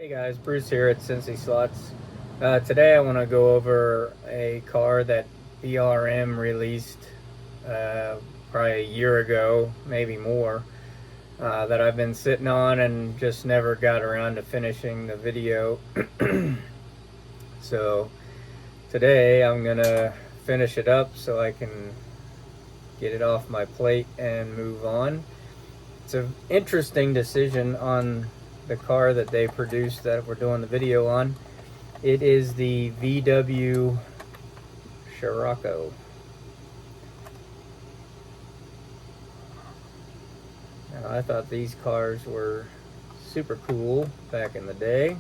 Hey guys, Bruce here at Cincy Slots. Today I want to go over a car that BRM released uh, probably a year ago, maybe more, that I've been sitting on and just never got around to finishing the video. So today I'm going to finish it up so I can get it off my plate and move on. It's an interesting decision on the car that they produced that we're doing the video on. It is the VW Scirocco. Now, I thought these cars were super cool back in the day.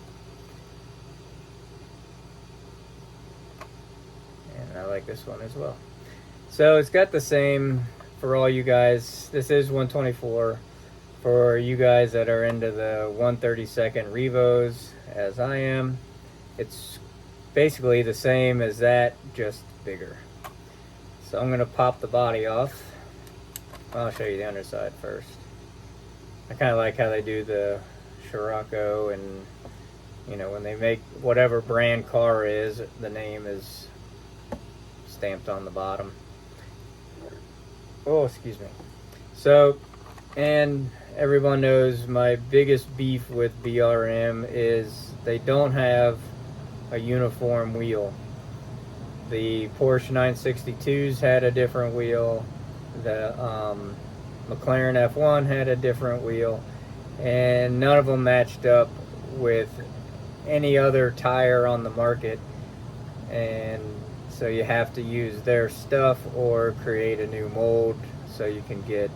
And I like this one as well. So it's got the same for all you guys. This is 124. For you guys that are into the 132nd Revos, as I am, it's basically the same as that, just bigger. So I'm going to pop the body off. I'll show you the underside first. I kind of like how they do the Scirocco, and you know, when they make whatever brand car is, the name is stamped on the bottom. Oh, excuse me. So, and everyone knows my biggest beef with BRM is they don't have a uniform wheel. The Porsche 962s had a different wheel. The McLaren F1 had a different wheel, and none of them matched up with any other tire on the market. And so you have to use their stuff or create a new mold so you can get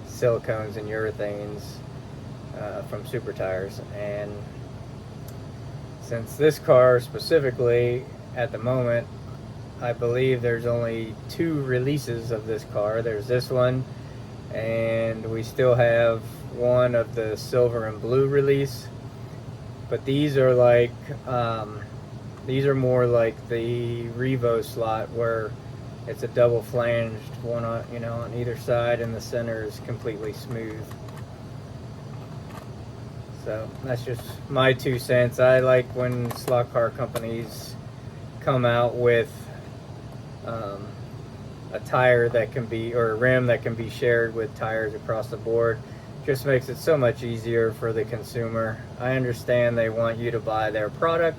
silicones and urethanes from Super Tires. And since this car specifically, at the moment, I believe there's only 2 releases of this car. There's this one, and we still have one of the silver and blue release. But these are like, these are more like the Revo slot, where it's a double flanged one on, you know, on either side, and the center is completely smooth. So that's just my 2 cents. I like when slot car companies come out with a tire that can be, or a rim that can be shared with tires across the board. Just makes it so much easier for the consumer. I understand they want you to buy their product,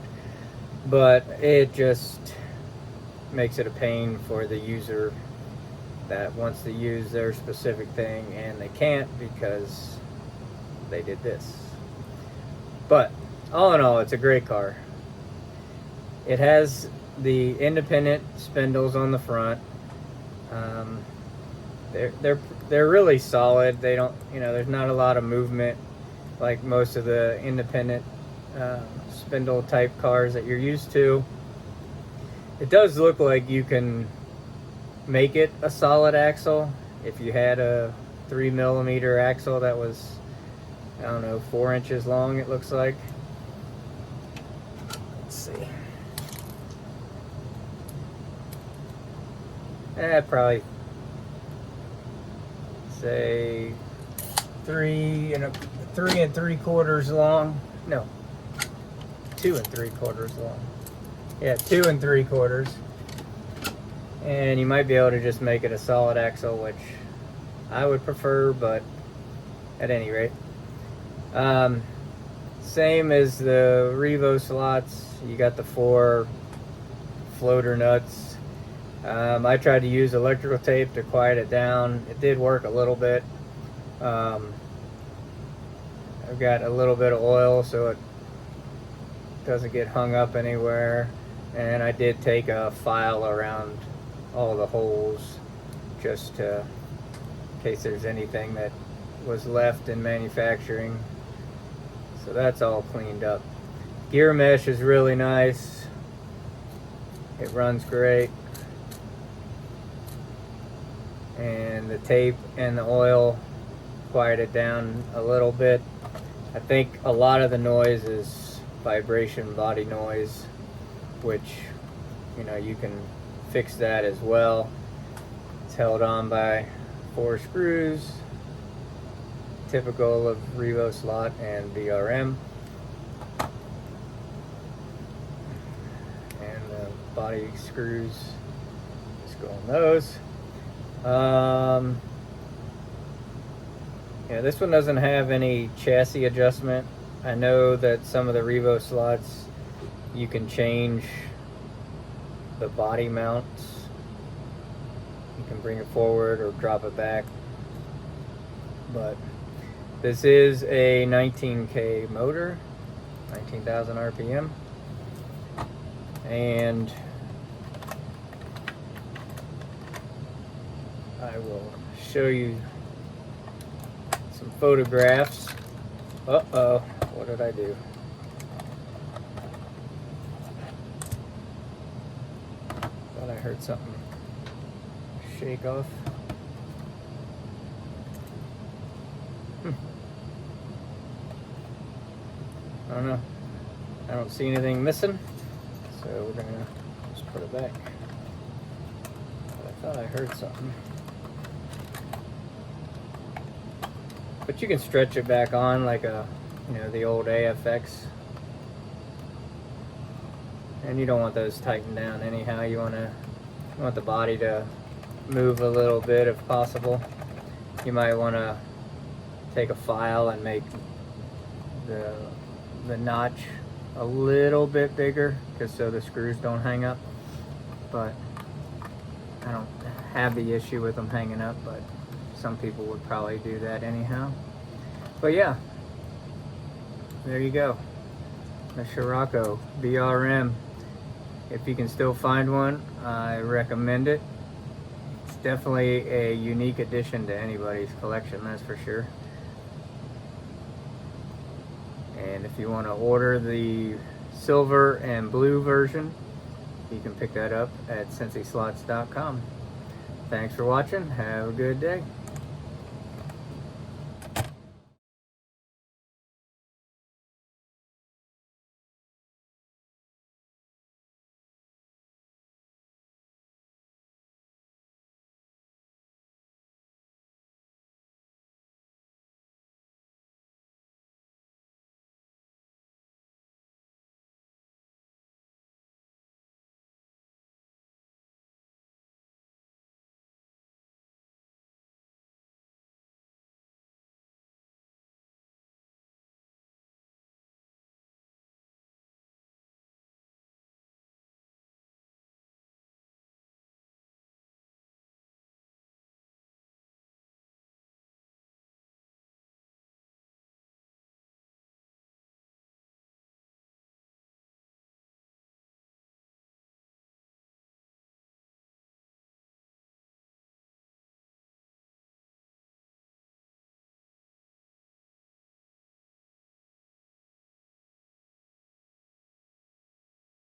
but it just makes it a pain for the user that wants to use their specific thing and they can't because they did this. But all in all, it's a great car. It has the independent spindles on the front. They're really solid. They don't, you know, there's not a lot of movement like most of the independent spindle type cars that you're used to. It does look like you can make it a solid axle if you had a 3mm axle that was, I don't know, 4 inches long, it looks like. Let's see. Probably say 3 3/3 long. No, 2 3/4 long. Yeah, 2 3/4. And you might be able to just make it a solid axle, which I would prefer, but at any rate. Same as the Revo slots, you got the 4 floater nuts. I tried to use electrical tape to quiet it down. It did work a little bit. I've got a little bit of oil so it doesn't get hung up anywhere. And I did take a file around all the holes just in case there's anything that was left in manufacturing. So that's all cleaned up. Gear mesh is really nice. It runs great. And the tape and the oil quieted down a little bit. I think a lot of the noise is vibration body noise, which, you know, you can fix that as well. It's held on by 4 screws. typical of Revo slot and VRM. And the body screws, just go on those. Yeah, this one doesn't have any chassis adjustment. I know that some of the Revo slots, you can change the body mounts. You can bring it forward or drop it back. But this is a 19K motor, 19,000 RPM. And I will show you some photographs. Uh-oh, what did I do? Thought I heard something shake off. I don't know. I don't see anything missing, so we're gonna just put it back. But I thought I heard something. But you can stretch it back on like a, the old AFX. And you don't want those tightened down anyhow. You want the body to move a little bit if possible. You might want to take a file and make the notch a little bit bigger, just so the screws don't hang up. But I don't have the issue with them hanging up, but some people would probably do that anyhow. But yeah, there you go. The Scirocco VRM. If you can still find one, I recommend it. It's definitely a unique addition to anybody's collection, that's for sure. And if you want to order the silver and blue version, you can pick that up at CincySlots.com. Thanks for watching. Have a good day.